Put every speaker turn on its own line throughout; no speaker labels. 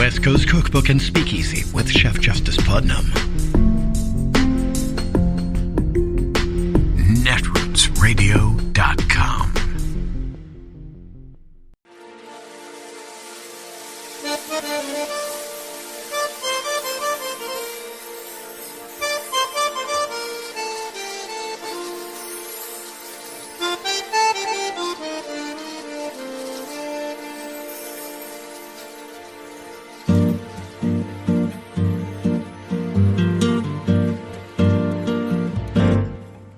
West Coast Cookbook and Speakeasy with Chef Justice Putnam. Netrootsradio.com.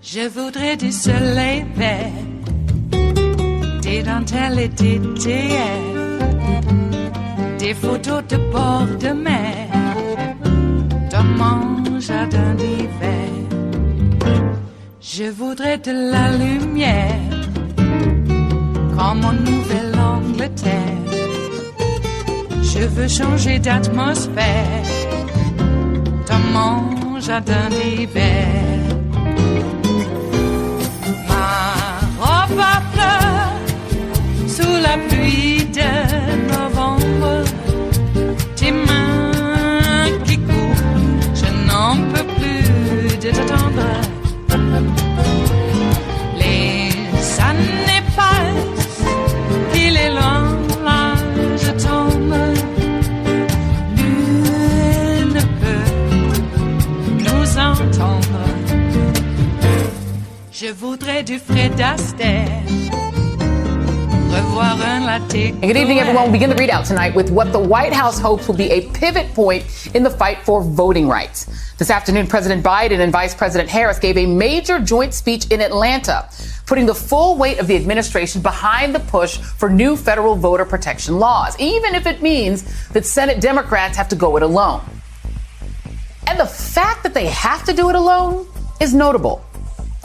Je voudrais du soleil vert, des dentelles et des théières, des photos de bord de mer, dans mon jardin d'hiver. Je voudrais de la lumière, comme en Nouvelle-Angleterre. Je veux changer d'atmosphère, dans mon jardin d'hiver. Ma fleur sous la pluie de novembre, tes mains qui courent, je n'en peux plus de t'attendre. Les années passent, il est loin, là je tombe. Nul ne peut nous entendre. Je voudrais du Fred Astaire. Revoir un latte.
Good evening, everyone. We'll begin the readout tonight with what the White House hopes will be a pivot point in the fight for voting rights. This afternoon, President Biden and Vice President Harris gave a major joint speech in Atlanta, putting the full weight of the administration behind the push for new federal voter protection laws, even if it means that Senate Democrats have to go it alone. And the fact that they have to do it alone is notable.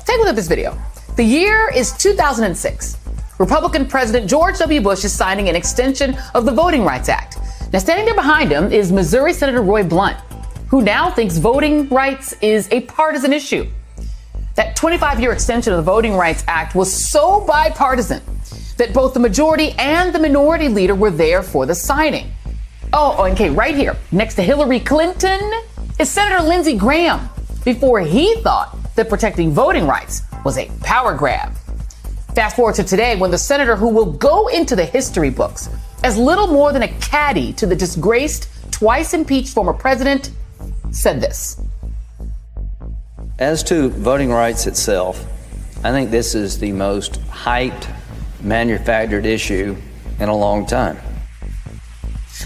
Take a look at this video. The year is 2006. Republican President George W. Bush is signing an extension of the Voting Rights Act. Now, standing there behind him is Missouri Senator Roy Blunt, who now thinks voting rights is a partisan issue. That 25-year extension of the Voting Rights Act was so bipartisan that both the majority and the minority leader were there for the signing. Oh, okay, right here, next to Hillary Clinton, is Senator Lindsey Graham, before he thought that protecting voting rights was a power grab. Fast forward to today, when the senator who will go into the history books as little more than a caddy to the disgraced, twice impeached former president said this.
As to voting rights itself, I think this is the most hyped, manufactured issue in a long time.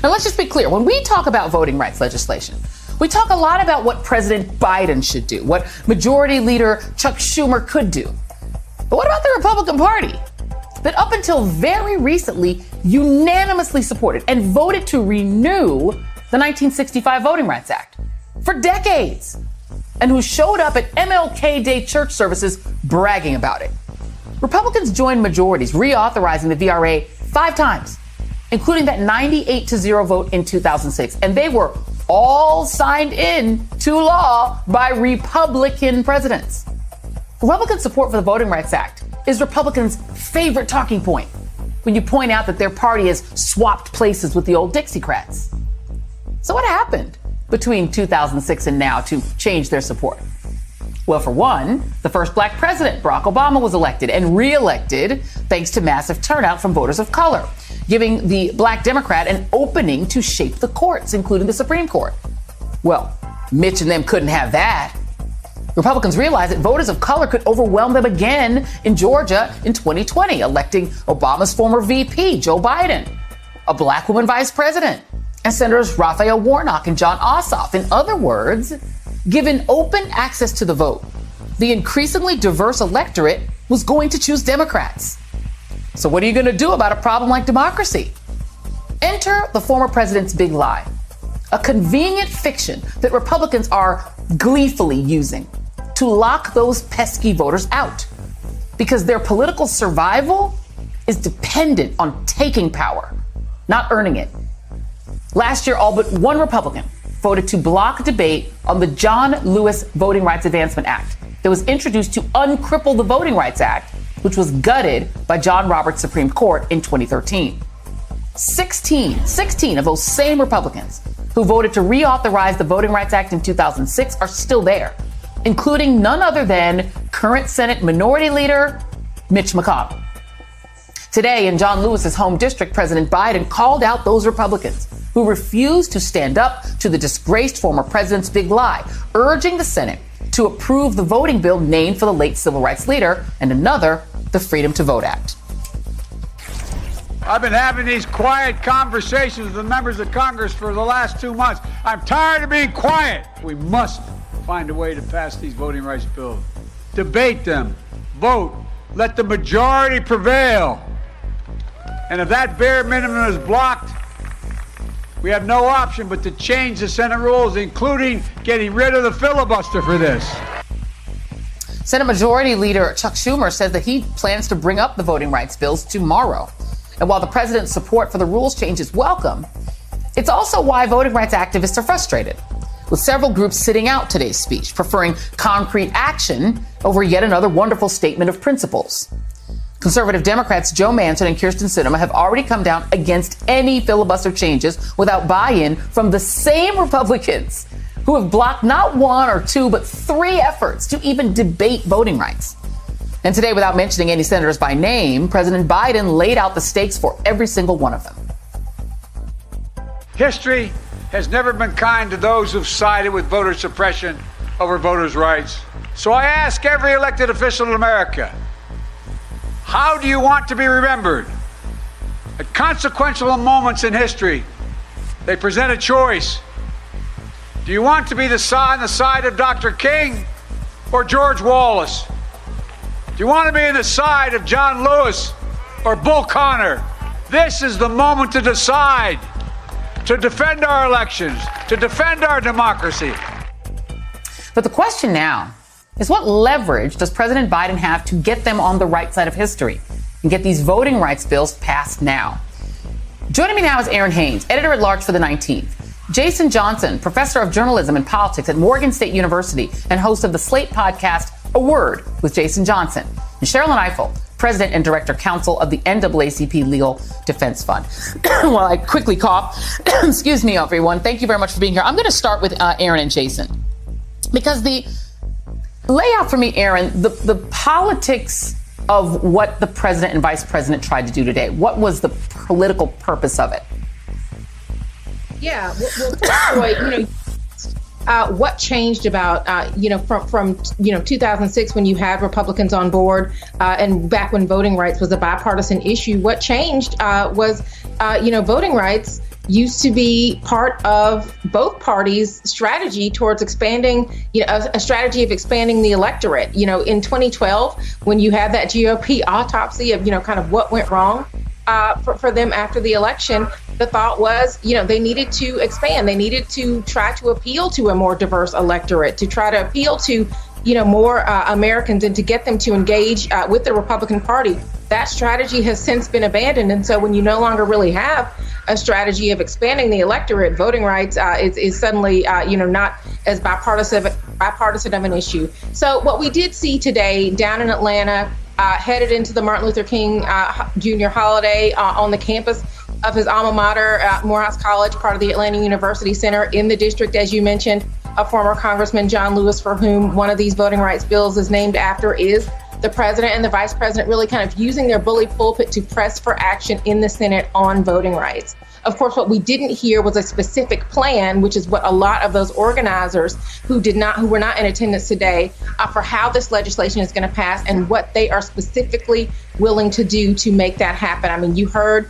Now, let's just be clear. When we talk about voting rights legislation, we talk a lot about what President Biden should do, what Majority Leader Chuck Schumer could do. But what about the Republican Party that up until very recently unanimously supported and voted to renew the 1965 Voting Rights Act for decades, and who showed up at MLK Day church services bragging about it? Republicans joined majorities reauthorizing the VRA 5 times, including that 98-0 vote in 2006, and they were all signed in to law by Republican presidents. Republican support for the Voting Rights Act is Republicans' favorite talking point when you point out that their party has swapped places with the old Dixiecrats. So what happened between 2006 and now to change their support? Well, for one, the first black president, Barack Obama, was elected and re-elected thanks to massive turnout from voters of color, giving the black Democrat an opening to shape the courts, including the Supreme Court. Well, Mitch and them couldn't have that. Republicans realized that voters of color could overwhelm them again in Georgia in 2020, electing Obama's former VP, Joe Biden, a black woman vice president, and Senators Raphael Warnock and John Ossoff. In other words, given open access to the vote, the increasingly diverse electorate was going to choose Democrats. So what are you going to do about a problem like democracy? Enter the former president's big lie, a convenient fiction that Republicans are gleefully using to lock those pesky voters out, because their political survival is dependent on taking power, not earning it. Last year, all but one Republican voted to block debate on the John Lewis Voting Rights Advancement Act that was introduced to uncripple the Voting Rights Act, which was gutted by John Roberts' Supreme Court in 2013. 16 of those same Republicans who voted to reauthorize the Voting Rights Act in 2006 are still there, including none other than current Senate Minority Leader Mitch McConnell. Today, in John Lewis's home district, President Biden called out those Republicans who refused to stand up to the disgraced former president's big lie, urging the Senate to approve the voting bill named for the late civil rights leader and another, the Freedom to Vote Act.
I've been having these quiet conversations with the members of Congress for the last 2 months. I'm tired of being quiet. We must find a way to pass these voting rights bills. Debate them, vote, let the majority prevail. And if that bare minimum is blocked, we have no option but to change the Senate rules, including getting rid of the filibuster for this.
Senate Majority Leader Chuck Schumer says that he plans to bring up the voting rights bills tomorrow. And while the president's support for the rules change is welcome, it's also why voting rights activists are frustrated, with several groups sitting out today's speech, preferring concrete action over yet another wonderful statement of principles. Conservative Democrats Joe Manchin and Kyrsten Sinema have already come down against any filibuster changes without buy-in from the same Republicans who have blocked not one or two, but 3 efforts to even debate voting rights. And today, without mentioning any senators by name, President Biden laid out the stakes for every single one of them.
History has never been kind to those who've sided with voter suppression over voters' rights. So I ask every elected official in America, how do you want to be remembered? At consequential moments in history, they present a choice. Do you want to be on the side of Dr. King or George Wallace? Do you want to be on the side of John Lewis or Bull Connor? This is the moment to decide, to defend our elections, to defend our democracy.
But the question now is, what leverage does President Biden have to get them on the right side of history and get these voting rights bills passed now? Joining me now is Aaron Haynes, editor-at-large for The 19th. Jason Johnson, professor of journalism and politics at Morgan State University and host of the Slate podcast, A Word with Jason Johnson. And Sherilyn Ifill, president and director counsel of the NAACP Legal Defense Fund. While I quickly cough, excuse me, everyone. Thank you very much for being here. I'm going to start with Aaron and Jason, because the lay out for me, Aaron, the politics of what the president and vice president tried to do today. What was the political purpose of it?
Yeah, well, what changed about, from 2006 when you had Republicans on board and back when voting rights was a bipartisan issue, what changed was, voting rights used to be part of both parties' strategy towards expanding, a strategy of expanding the electorate. In 2012, when you had that GOP autopsy of, kind of what went wrong for them after the election, the thought was, they needed to expand. They needed to try to appeal to a more diverse electorate, to try to appeal to, more Americans and to get them to engage with the Republican Party. That strategy has since been abandoned. And so when you no longer really have a strategy of expanding the electorate, voting rights is suddenly, not as bipartisan of an issue. So what we did see today down in Atlanta, headed into the Martin Luther King Jr. holiday on the campus of his alma mater, Morehouse College, part of the Atlanta University Center in the district, as you mentioned, a former Congressman, John Lewis, for whom one of these voting rights bills is named after, is the president and the vice president really kind of using their bully pulpit to press for action in the Senate on voting rights. Of course, what we didn't hear was a specific plan, which is what a lot of those organizers who were not in attendance today, for how this legislation is going to pass and what they are specifically willing to do to make that happen. I mean, you heard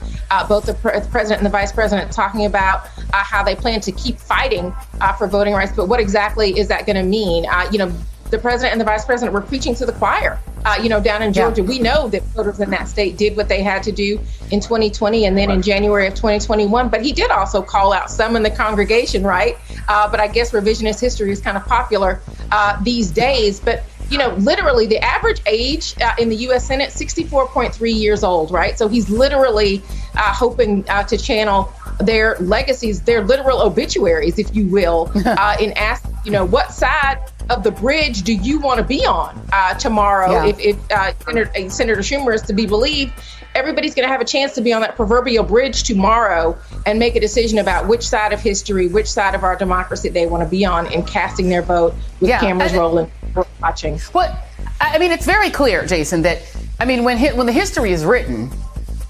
both the president and the vice president talking about how they plan to keep fighting for voting rights. But what exactly is that going to mean? The president and the vice president were preaching to the choir, down in Georgia. Yeah. We know that voters in that state did what they had to do in 2020 and then in January of 2021. But he did also call out some in the congregation, right? But I guess revisionist history is kind of popular these days. But, literally the average age in the U.S. Senate, 64.3 years old, right? So he's literally hoping to channel their legacies, their literal obituaries, if you will, in asking, what side of the bridge do you want to be on tomorrow? Yeah. If Senator Schumer is to be believed, everybody's going to have a chance to be on that proverbial bridge tomorrow and make a decision about which side of history, which side of our democracy they want to be on in casting their vote with cameras rolling, watching.
Well, I mean, it's very clear, Jason, that, I mean, when the history is written,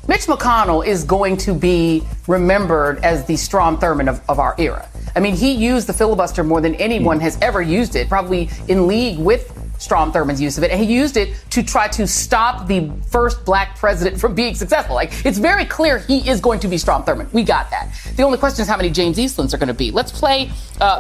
Mitch McConnell is going to be remembered as the Strom Thurmond of our era. I mean, he used the filibuster more than anyone has ever used it, probably in league with Strom Thurmond's use of it. And he used it to try to stop the first black president from being successful. Like, it's very clear he is going to be Strom Thurmond. We got that. The only question is how many James Eastlands are going to be. Let's play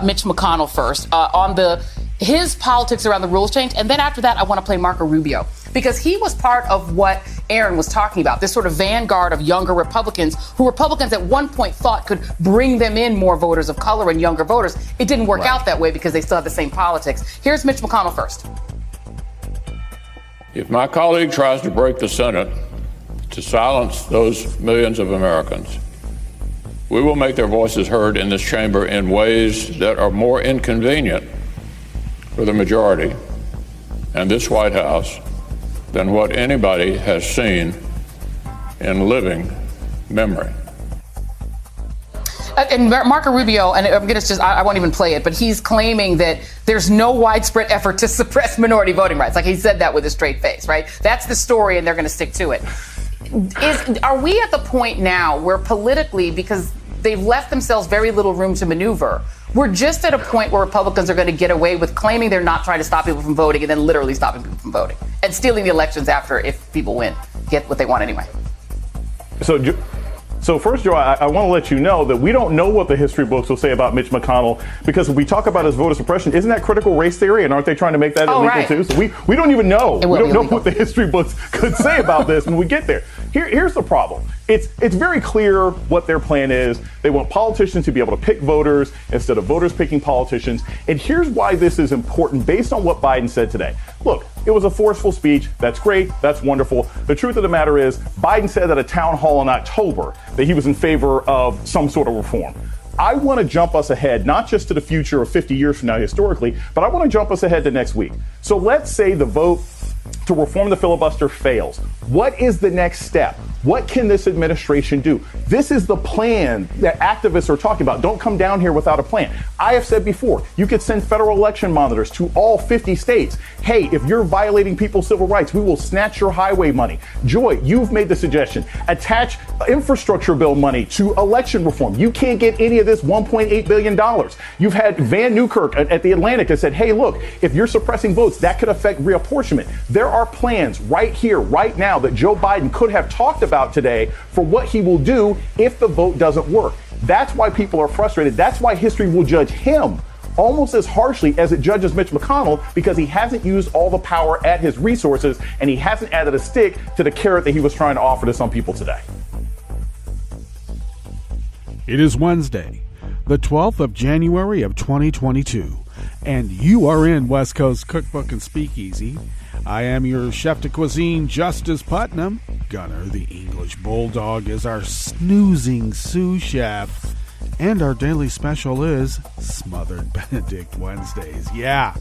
Mitch McConnell first on his politics around the rules change. And then after that, I want to play Marco Rubio, because he was part of what Aaron was talking about, this sort of vanguard of younger Republicans who Republicans at one point thought could bring them in more voters of color and younger voters. It didn't work out that way because they still have the same politics. Here's Mitch McConnell first.
If my colleague tries to break the Senate to silence those millions of Americans, we will make their voices heard in this chamber in ways that are more inconvenient for the majority and this White House than what anybody has seen in living memory.
And Marco Rubio, and I'm going to I won't even play it, but he's claiming that there's no widespread effort to suppress minority voting rights. Like, he said that with a straight face, right? That's the story, and they're going to stick to it. Are we at the point now where politically, because they've left themselves very little room to maneuver, we're just at a point where Republicans are going to get away with claiming they're not trying to stop people from voting and then literally stopping people from voting and stealing the elections after, if people win, get what they want anyway?
So first, Joe, I want to let you know that we don't know what the history books will say about Mitch McConnell, because when we talk about his voter suppression, isn't that critical race theory? And aren't they trying to make that illegal too? So we don't even know. We don't know what the history books could say about this when we get there. Here's the problem. It's very clear what their plan is. They want politicians to be able to pick voters instead of voters picking politicians. And here's why this is important based on what Biden said today. Look, it was a forceful speech. That's great. That's wonderful. The truth of the matter is, Biden said at a town hall in October that he was in favor of some sort of reform. I want to jump us ahead, not just to the future of 50 years from now historically, but I want to jump us ahead to next week. So let's say the vote to reform the filibuster fails. What is the next step? What can this administration do? This is the plan that activists are talking about. Don't come down here without a plan. I have said before, you could send federal election monitors to all 50 states. Hey, if you're violating people's civil rights, we will snatch your highway money. Joy, you've made the suggestion. Attach infrastructure bill money to election reform. You can't get any of this $1.8 billion. You've had Van Newkirk at the Atlantic that said, hey, look, if you're suppressing votes, that could affect reapportionment. There are plans right here, right now, that Joe Biden could have talked about today for what he will do if the vote doesn't work. That's why people are frustrated. That's why history will judge him almost as harshly as it judges Mitch McConnell, because he hasn't used all the power at his resources and he hasn't added a stick to the carrot that he was trying to offer to some people today.
It is Wednesday, the 12th of January of 2022, and you are in West Coast Cookbook and Speakeasy. I am your chef de cuisine, Justice Putnam. Gunner, the English Bulldog, is our snoozing sous chef. And our daily special is Smothered Benedict Wednesdays. Yeah,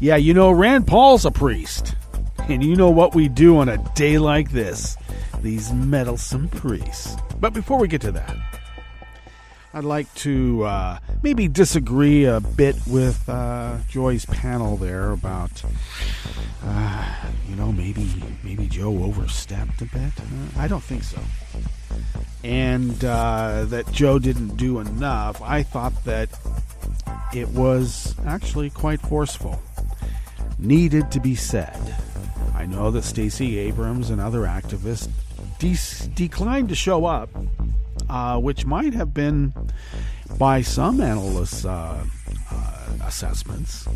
you know, Rand Paul's a priest. And you know what we do on a day like this. These meddlesome priests. But before we get to that, I'd like to maybe disagree a bit with Joy's panel there about, maybe Joe overstepped a bit. I don't think so. And that Joe didn't do enough. I thought that it was actually quite forceful. Needed to be said. I know that Stacey Abrams and other activists declined to show up, which might have been, by some analysts' assessments,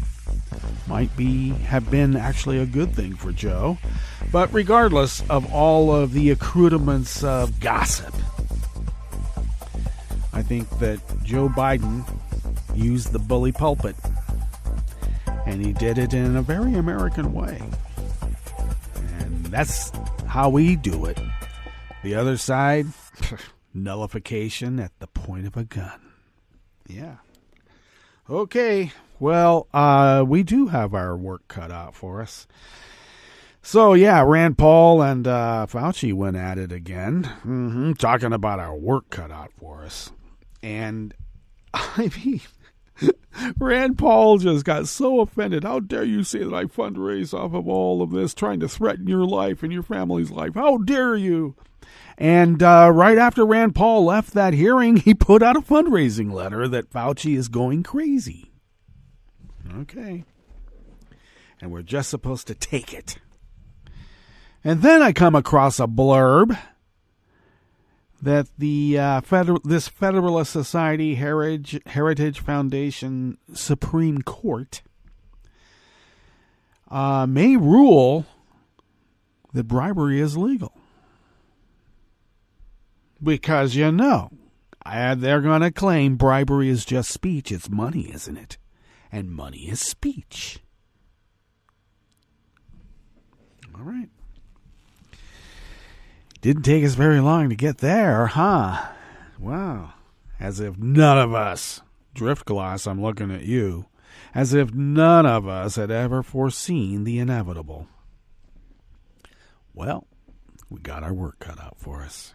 have been actually a good thing for Joe. But regardless of all of the accoutrements of gossip, I think that Joe Biden used the bully pulpit, and he did it in a very American way. And that's how we do it. The other side, nullification at the point of a gun. Yeah. Okay. Well, we do have our work cut out for us. So, yeah, Rand Paul and Fauci went at it again, talking about our work cut out for us. And, I mean, Rand Paul just got so offended. How dare you say that I fundraise off of all of this, trying to threaten your life and your family's life? How dare you? And right after Rand Paul left that hearing, he put out a fundraising letter that Fauci is going crazy. Okay. And we're just supposed to take it. And then I come across a blurb that the this Federalist Society Heritage Foundation Supreme Court may rule that bribery is legal. Because, they're going to claim bribery is just speech. It's money, isn't it? And money is speech. All right. Didn't take us very long to get there, huh? Wow. As if none of us, Driftglass, I'm looking at you, as if none of us had ever foreseen the inevitable. Well, we got our work cut out for us.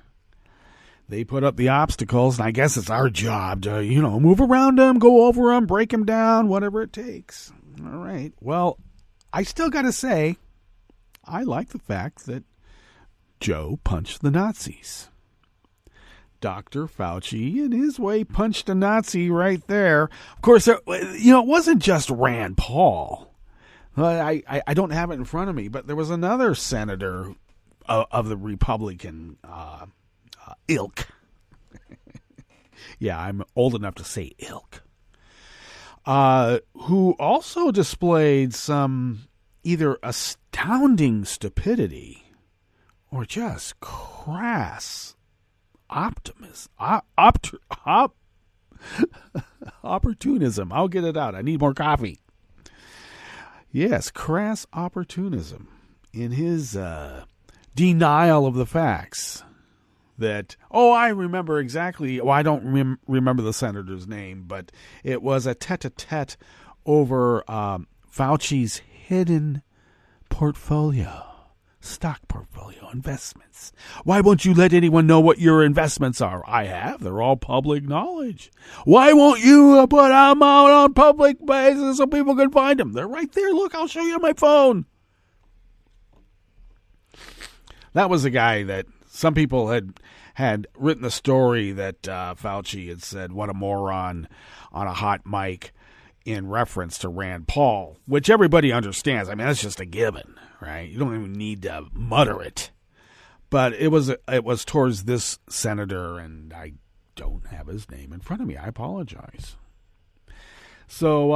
They put up the obstacles, and I guess it's our job to, move around them, go over them, break them down, whatever it takes. All right. Well, I still got to say, I like the fact that Joe punched the Nazis. Dr. Fauci, in his way, punched a Nazi right there. Of course, it wasn't just Rand Paul. I don't have it in front of me, but there was another senator of the Republican ilk. Yeah, I'm old enough to say ilk. Who also displayed some either astounding stupidity or just crass optimism. Opportunism. I'll get it out. I need more coffee. Yes, crass opportunism in his denial of the facts. That, I remember exactly, I don't remember the senator's name, but it was a tete-a-tete over Fauci's hidden portfolio. Stock portfolio, investments. Why won't you let anyone know what your investments are? I have. They're all public knowledge. Why won't you put them out on public basis so people can find them? They're right there. Look, I'll show you on my phone. That was the guy that some people had written the story that Fauci had said, what a moron, on a hot mic in reference to Rand Paul, which everybody understands. I mean, that's just a given, right? You don't even need to mutter it. But it was towards this senator, and I don't have his name in front of me. I apologize. So,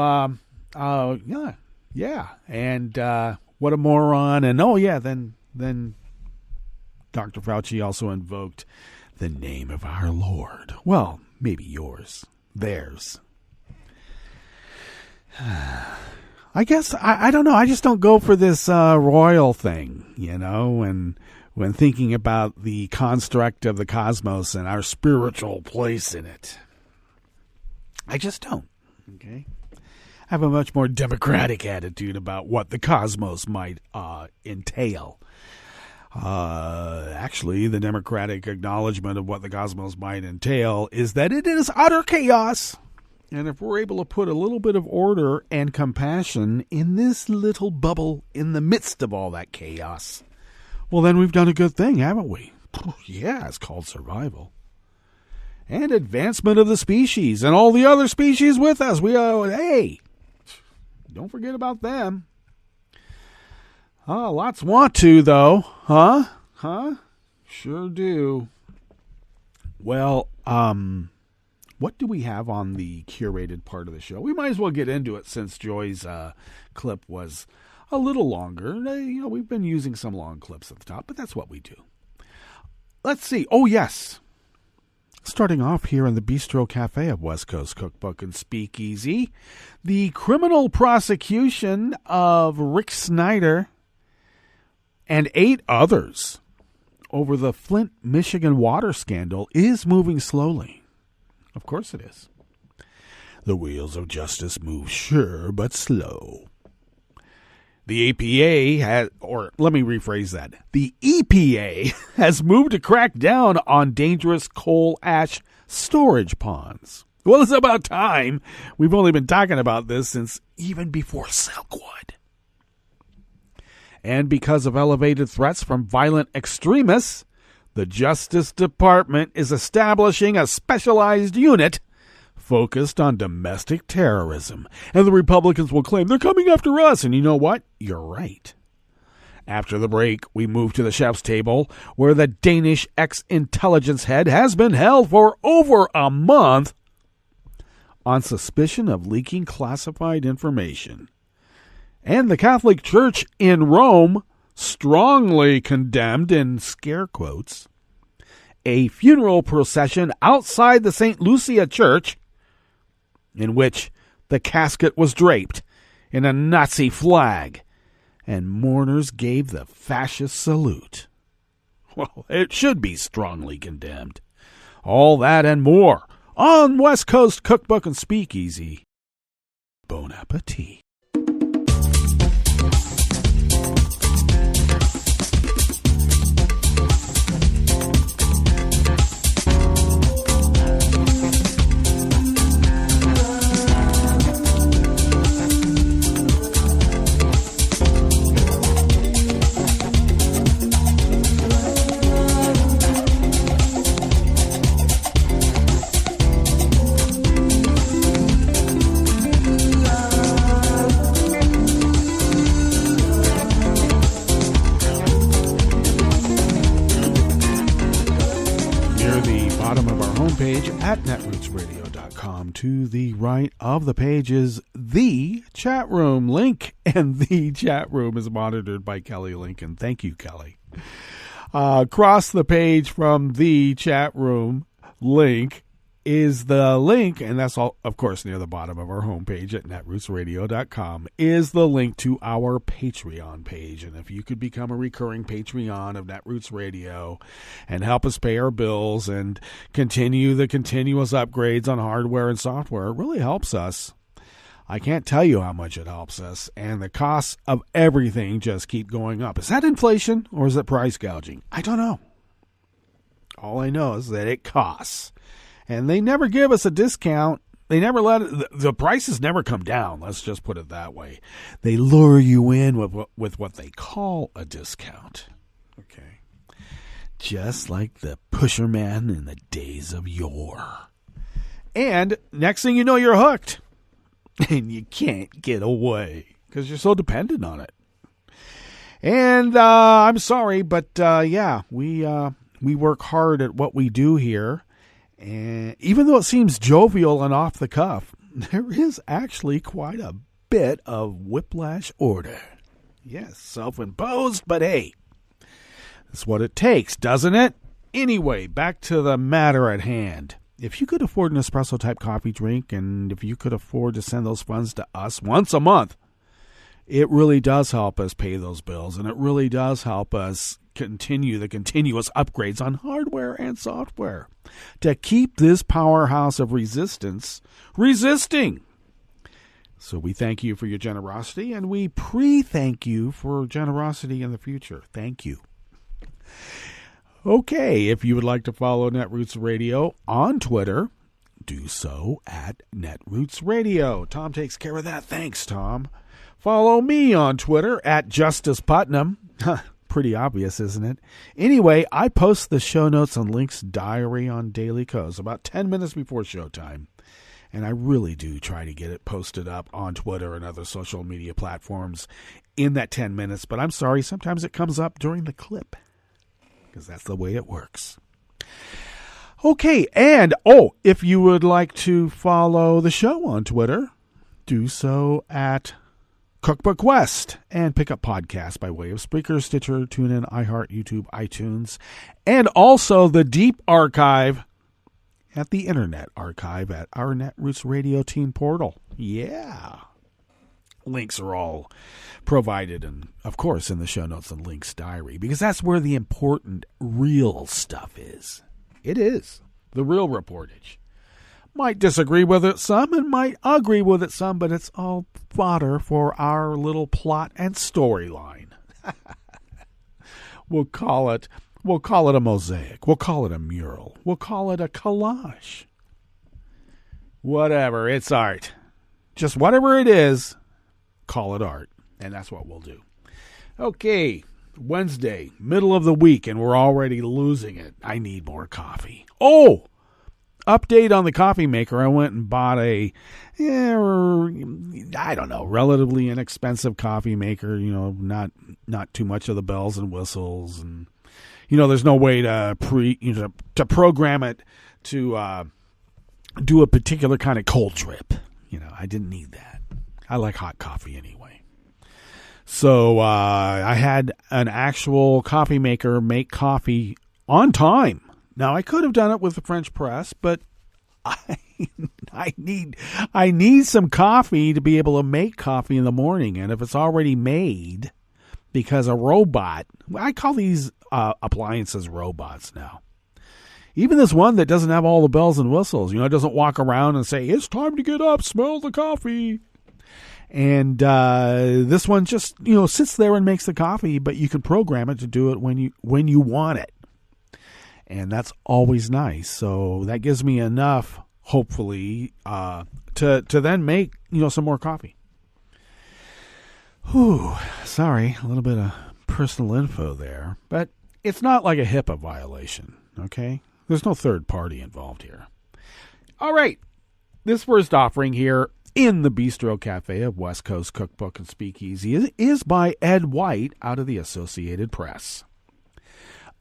yeah. And what a moron. And, then Dr. Fauci also invoked the name of our Lord. Well, maybe yours. Theirs. I guess, I don't know. I just don't go for this royal thing, when thinking about the construct of the cosmos and our spiritual place in it. I just don't, okay? I have a much more democratic attitude about what the cosmos might entail. Actually, the democratic acknowledgement of what the cosmos might entail is that it is utter chaos. And if we're able to put a little bit of order and compassion in this little bubble in the midst of all that chaos, well, then we've done a good thing, haven't we? Yeah, it's called survival. And advancement of the species and all the other species with us. Hey, don't forget about them. Lots want to, though. Huh? Sure do. Well, what do we have on the curated part of the show? We might as well get into it since Joy's clip was a little longer. We've been using some long clips at the top, but that's what we do. Let's see. Oh, yes. Starting off here in the Bistro Cafe of West Coast Cookbook and Speakeasy, the criminal prosecution of Rick Snyder and 8 others over the Flint, Michigan water scandal is moving slowly. Of course it is. The wheels of justice move sure but slow. The EPA has moved to crack down on dangerous coal ash storage ponds. Well, it's about time. We've only been talking about this since even before Silkwood. And because of elevated threats from violent extremists, the Justice Department is establishing a specialized unit focused on domestic terrorism. And the Republicans will claim they're coming after us. And you know what? You're right. After the break, we move to the chef's table, where the Danish ex-intelligence head has been held for over a month on suspicion of leaking classified information. And the Catholic Church in Rome strongly condemned, in scare quotes, a funeral procession outside the Saint Lucia Church in which the casket was draped in a Nazi flag and mourners gave the fascist salute. Well, it should be strongly condemned. All that and more on West Coast Cookbook and Speakeasy. Bon appetit. At netrootsradio.com. To the right of the page is the chat room link, and the chat room is monitored by Kelly Lincoln. Thank you, Kelly. Across the page from the chat room link is the link, and that's all, of course, near the bottom of our homepage at netrootsradio.com, is the link to our Patreon page. And if you could become a recurring Patreon of Netroots Radio and help us pay our bills and continue the continuous upgrades on hardware and software, it really helps us. I can't tell you how much it helps us, and the costs of everything just keep going up. Is that inflation or is it price gouging? I don't know. All I know is that it costs. And they never give us a discount. They never the prices never come down. Let's just put it that way. They lure you in with what they call a discount. Okay. Just like the pusherman in the days of yore. And next thing you know, you're hooked. And you can't get away because you're so dependent on it. And I'm sorry, but we work hard at what we do here. And even though it seems jovial and off the cuff, there is actually quite a bit of whiplash order. Yes, self-imposed, but hey, that's what it takes, doesn't it? Anyway, back to the matter at hand. If you could afford an espresso-type coffee drink, and if you could afford to send those funds to us once a month, it really does help us pay those bills, and it really does help us continue the continuous upgrades on hardware and software to keep this powerhouse of resistance resisting. So we thank you for your generosity, and we pre-thank you for generosity in the future. Thank you. Okay, if you would like to follow Netroots Radio on Twitter, do so at Netroots Radio. Tom takes care of that. Thanks, Tom. Follow me on Twitter at Justice Putnam. Pretty obvious, isn't it? Anyway, I post the show notes and links diary on Daily Kos about 10 minutes before showtime. And I really do try to get it posted up on Twitter and other social media platforms in that 10 minutes. But I'm sorry, sometimes it comes up during the clip because that's the way it works. Okay, and if you would like to follow the show on Twitter, do so at Cookbook West, and pick up podcasts by way of Spreaker, Stitcher, TuneIn, iHeart, YouTube, iTunes, and also the deep archive at the Internet Archive at our Netroots Radio Team portal. Yeah. Links are all provided, and of course, in the show notes and links diary, because that's where the important, real stuff is. It is the real reportage. Might disagree with it some and might agree with it some, but it's all fodder for our little plot and storyline. We'll call it a mosaic. We'll call it a mural. We'll call it a collage. Whatever, it's art. Just whatever it is, call it art. And that's what we'll do. Okay, Wednesday, middle of the week, and we're already losing it. I need more coffee. Oh! Update on the coffee maker. I went and bought a, relatively inexpensive coffee maker. Not too much of the bells and whistles, and there's no way to program it to do a particular kind of cold drip. I didn't need that. I like hot coffee anyway. So I had an actual coffee maker make coffee on time. Now, I could have done it with the French press, but I need some coffee to be able to make coffee in the morning. And if it's already made, because a robot, I call these appliances robots now. Even this one that doesn't have all the bells and whistles, doesn't walk around and say, it's time to get up, smell the coffee. And this one just, sits there and makes the coffee, but you can program it to do it when you want it. And that's always nice. So that gives me enough, hopefully, to then make, some more coffee. Whew, sorry, a little bit of personal info there. But it's not like a HIPAA violation, okay? There's no third party involved here. All right, this first offering here in the Bistro Cafe of West Coast Cookbook and Speakeasy is by Ed White out of the Associated Press.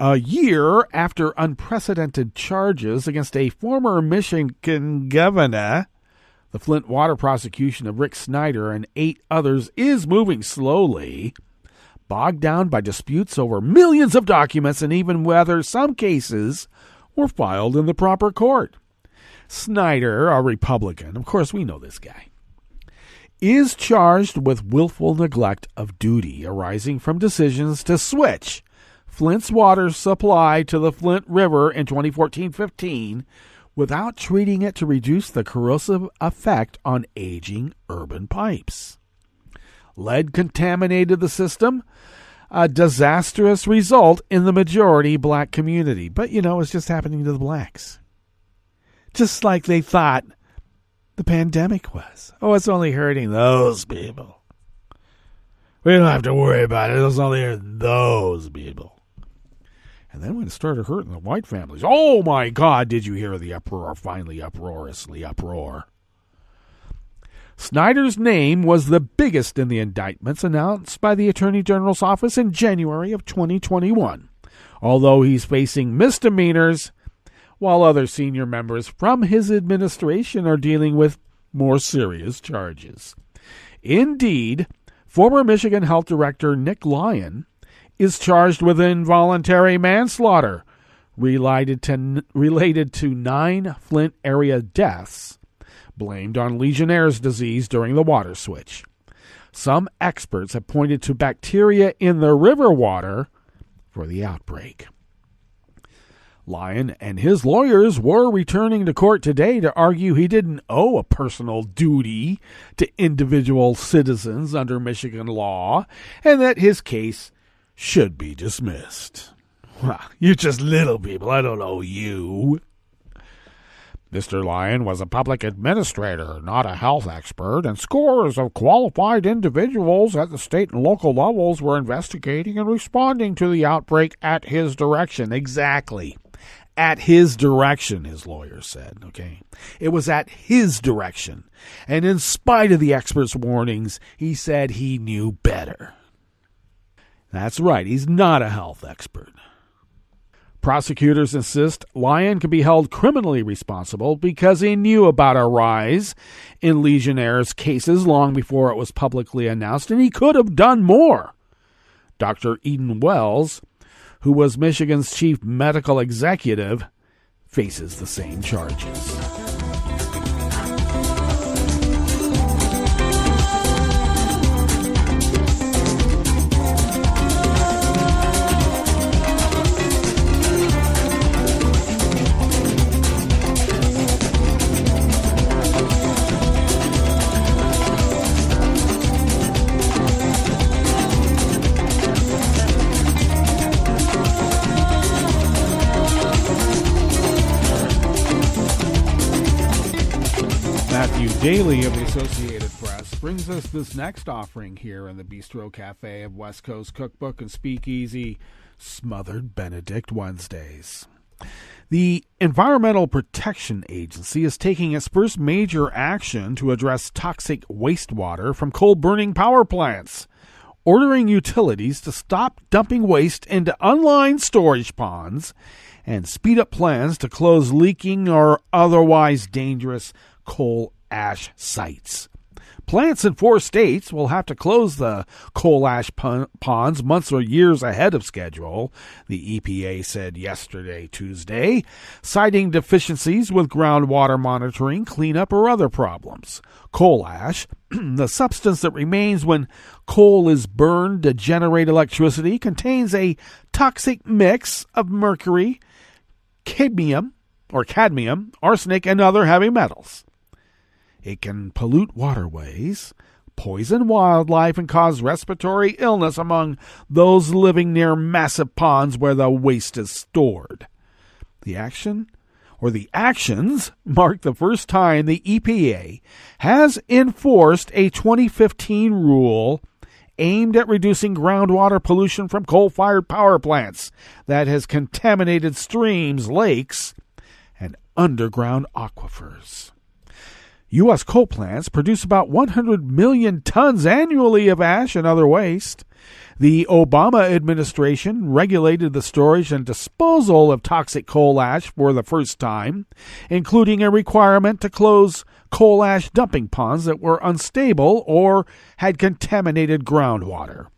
A year after unprecedented charges against a former Michigan governor, the Flint water prosecution of Rick Snyder and 8 others is moving slowly, bogged down by disputes over millions of documents and even whether some cases were filed in the proper court. Snyder, a Republican, of course we know this guy, is charged with willful neglect of duty arising from decisions to switch Flint's water supply to the Flint River in 2014-15 without treating it to reduce the corrosive effect on aging urban pipes. Lead contaminated the system, a disastrous result in the majority black community. But, it's just happening to the blacks. Just like they thought the pandemic was. Oh, it's only hurting those people. We don't have to worry about it. It's only hurting those people. And then when it started hurting the white families, oh my God, did you hear the uproar? Finally, uproariously uproar. Snyder's name was the biggest in the indictments announced by the Attorney General's office in January of 2021, although he's facing misdemeanors, while other senior members from his administration are dealing with more serious charges. Indeed, former Michigan Health Director Nick Lyon is charged with involuntary manslaughter related to 9 Flint area deaths blamed on Legionnaire's disease during the water switch. Some experts have pointed to bacteria in the river water for the outbreak. Lyon and his lawyers were returning to court today to argue he didn't owe a personal duty to individual citizens under Michigan law and that his case should be dismissed. Well, you're just little people. I don't owe you. Mr. Lyon was a public administrator, not a health expert, and scores of qualified individuals at the state and local levels were investigating and responding to the outbreak at his direction. Exactly. At his direction, his lawyer said, okay? It was at his direction. And in spite of the experts' warnings, he said he knew better. That's right, he's not a health expert. Prosecutors insist Lyon can be held criminally responsible because he knew about a rise in Legionnaire's cases long before it was publicly announced, and he could have done more. Dr. Eden Wells, who was Michigan's chief medical executive, faces the same charges. Matthew Daly of the Associated Press brings us this next offering here in the Bistro Cafe of West Coast Cookbook and Speakeasy, Smothered Benedict Wednesdays. The Environmental Protection Agency is taking its first major action to address toxic wastewater from coal-burning power plants, ordering utilities to stop dumping waste into unlined storage ponds and speed up plans to close leaking or otherwise dangerous coal ash sites. Plants in 4 states will have to close the coal ash ponds months or years ahead of schedule, the EPA said yesterday, Tuesday, citing deficiencies with groundwater monitoring, cleanup, or other problems. Coal ash, the substance that remains when coal is burned to generate electricity, contains a toxic mix of mercury, cadmium, arsenic, and other heavy metals. It can pollute waterways, poison wildlife, and cause respiratory illness among those living near massive ponds where the waste is stored. The actions mark the first time the EPA has enforced a 2015 rule aimed at reducing groundwater pollution from coal-fired power plants that has contaminated streams, lakes, and underground aquifers. U.S. coal plants produce about 100 million tons annually of ash and other waste. The Obama administration regulated the storage and disposal of toxic coal ash for the first time, including a requirement to close coal ash dumping ponds that were unstable or had contaminated groundwater.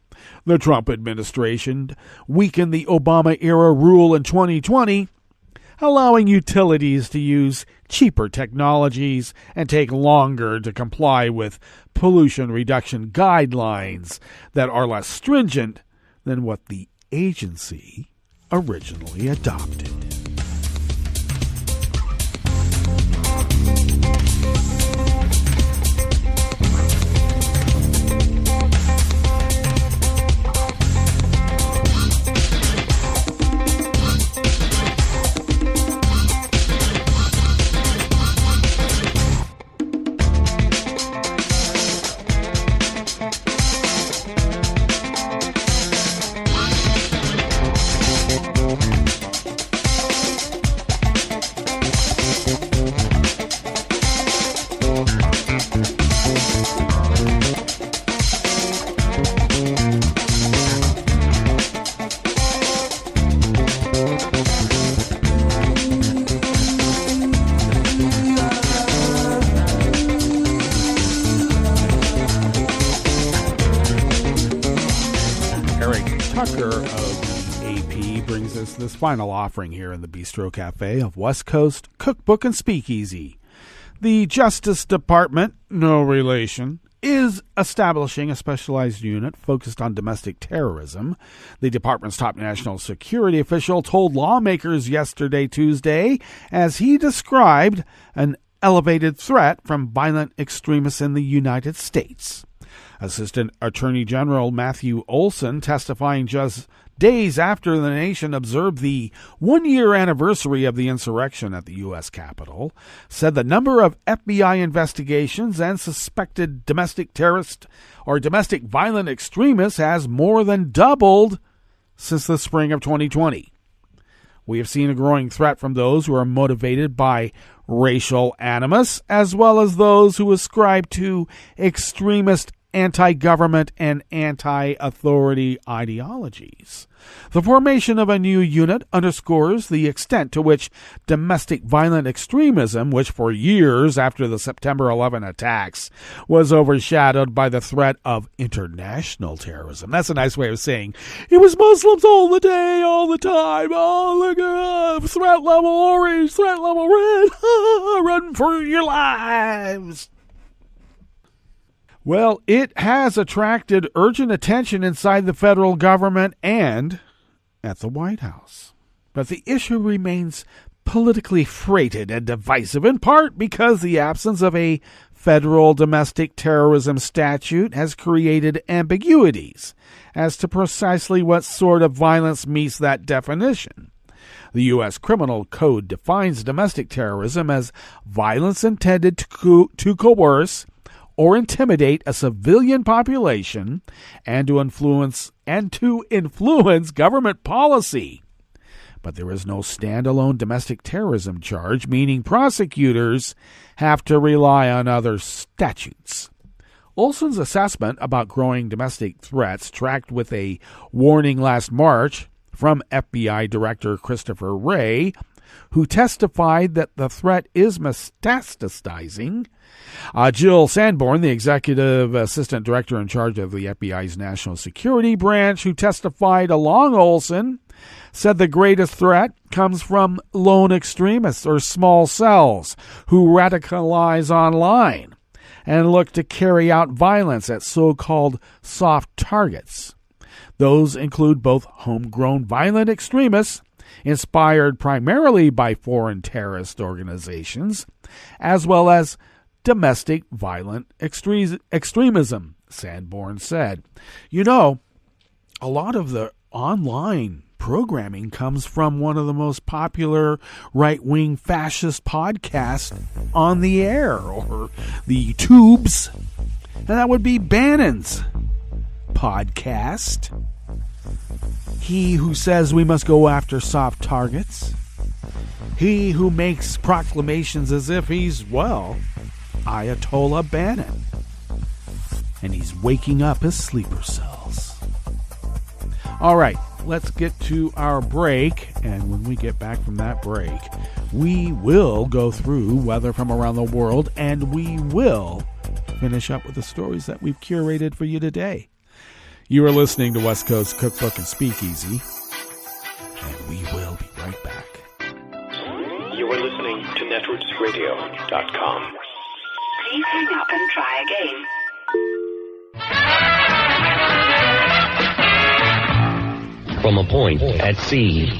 The Trump administration weakened the Obama-era rule in 2020, allowing utilities to use cheaper technologies and take longer to comply with pollution reduction guidelines that are less stringent than what the agency originally adopted. This final offering here in the Bistro Cafe of West Coast Cookbook and Speakeasy. The Justice Department, no relation, is establishing a specialized unit focused on domestic terrorism. The department's top national security official told lawmakers yesterday, Tuesday, as he described an elevated threat from violent extremists in the United States. Assistant Attorney General Matthew Olson, testifying just days after the nation observed the one-year anniversary of the insurrection at the U.S. Capitol, said the number of FBI investigations and suspected domestic terrorist or domestic violent extremists has more than doubled since the spring of 2020. We have seen a growing threat from those who are motivated by racial animus, as well as those who ascribe to extremist anti-government and anti-authority ideologies. The formation of a new unit underscores the extent to which domestic violent extremism, which for years after the September 11 attacks was overshadowed by the threat of international terrorism. That's a nice way of saying it was Muslims all the day, all the time. Oh, look at threat level orange, threat level red. Run for your lives. Well, it has attracted urgent attention inside the federal government and at the White House. But the issue remains politically freighted and divisive, in part because the absence of a federal domestic terrorism statute has created ambiguities as to precisely what sort of violence meets that definition. The U.S. Criminal Code defines domestic terrorism as violence intended to coerce or intimidate a civilian population and to influence government policy. But there is no standalone domestic terrorism charge, meaning prosecutors have to rely on other statutes. Olson's assessment about growing domestic threats tracked with a warning last March from FBI Director Christopher Wray, who testified that the threat is metastasizing. Jill Sanborn, the executive assistant director in charge of the FBI's National Security Branch, who testified along Olson, said the greatest threat comes from lone extremists or small cells who radicalize online and look to carry out violence at so-called soft targets. Those include both homegrown violent extremists, inspired primarily by foreign terrorist organizations, as well as domestic violent extremism, Sanborn said. You know, a lot of the online programming comes from one of the most popular right-wing fascist podcasts on the air, or the tubes, and that would be Bannon's podcast. He who says we must go after soft targets. He who makes proclamations as if he's, well, Ayatollah Bannon. And he's waking up his sleeper cells. All right, let's get to our break. And when we get back from that break, we will go through weather from around the world, and we will finish up with the stories that we've curated for you today. You are listening to West Coast Cookbook and Speakeasy, and we will be right back.
You are listening to netrootsradio.com.
Please hang up and try again.
From a point at sea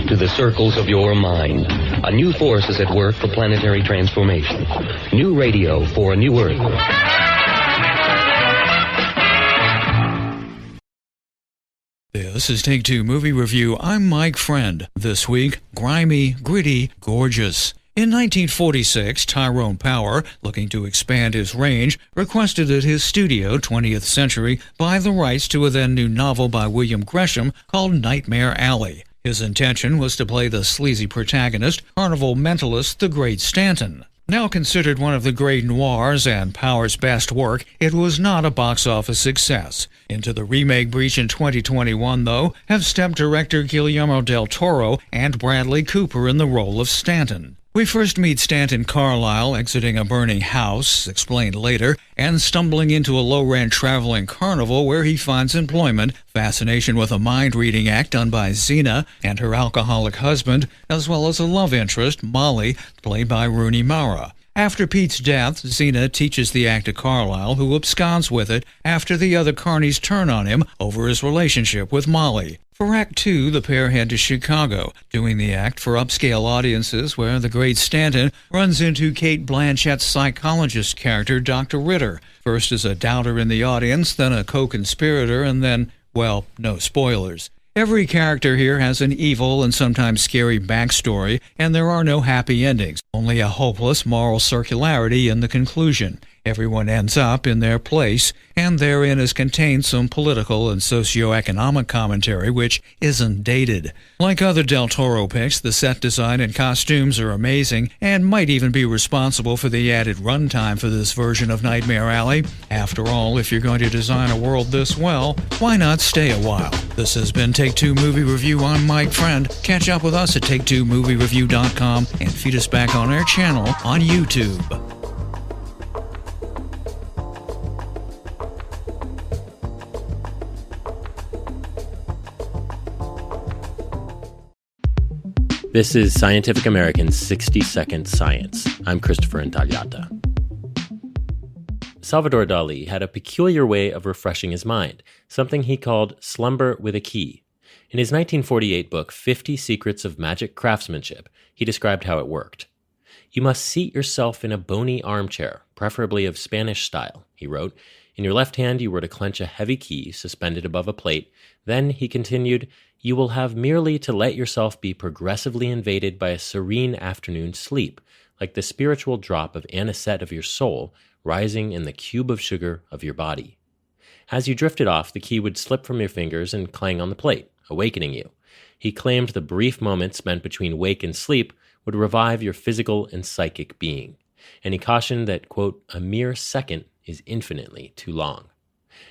to the circles of your mind, a new force is at work for planetary transformation. New radio for a new Earth.
This is Take Two Movie Review. I'm Mike Friend. This week, grimy, gritty, gorgeous. In 1946, Tyrone Power, looking to expand his range, requested that his studio, 20th Century, buy the rights to a then-new novel by William Gresham called Nightmare Alley. His intention was to play the sleazy protagonist, carnival mentalist, the Great Stanton. Now considered one of the great noirs and Power's best work, it was not a box office success. Into the remake breach in 2021, though, have stepped director Guillermo del Toro and Bradley Cooper in the role of Stanton. We first meet Stanton Carlyle exiting a burning house, explained later, and stumbling into a low-rent traveling carnival where he finds employment, fascination with a mind-reading act done by Xena and her alcoholic husband, as well as a love interest, Molly, played by Rooney Mara. After Pete's death, Xena teaches the act to Carlyle, who absconds with it after the other carnies turn on him over his relationship with Molly. For Act 2, the pair head to Chicago, doing the act for upscale audiences where the great Stanton runs into Cate Blanchett's psychologist character, Dr. Ritter, first as a doubter in the audience, then a co-conspirator, and then, well, no spoilers. Every character here has an evil and sometimes scary backstory, and there are no happy endings, only a hopeless moral circularity in the conclusion. Everyone ends up in their place, and therein is contained some political and socio-economic commentary which isn't dated. Like other Del Toro picks, the set design and costumes are amazing and might even be responsible for the added runtime for this version of Nightmare Alley. After all, if you're going to design a world this well, why not stay a while? This has been Take Two Movie Review. I'm Mike Friend. Catch up with us at TakeTwoMovieReview.com and feed us back on our channel on YouTube.
This is Scientific American's 60-Second Science. I'm Christopher Intagliata. Salvador Dali had a peculiar way of refreshing his mind, something he called slumber with a key. In his 1948 book, 50 Secrets of Magic Craftsmanship, he described how it worked. "You must seat yourself in a bony armchair, preferably of Spanish style," he wrote. In your left hand, you were to clench a heavy key suspended above a plate. Then, he continued, you will have merely to let yourself be progressively invaded by a serene afternoon sleep, like the spiritual drop of anisette of your soul rising in the cube of sugar of your body. As you drifted off, the key would slip from your fingers and clang on the plate, awakening you. He claimed the brief moments spent between wake and sleep would revive your physical and psychic being. And he cautioned that, quote, a mere second is infinitely too long.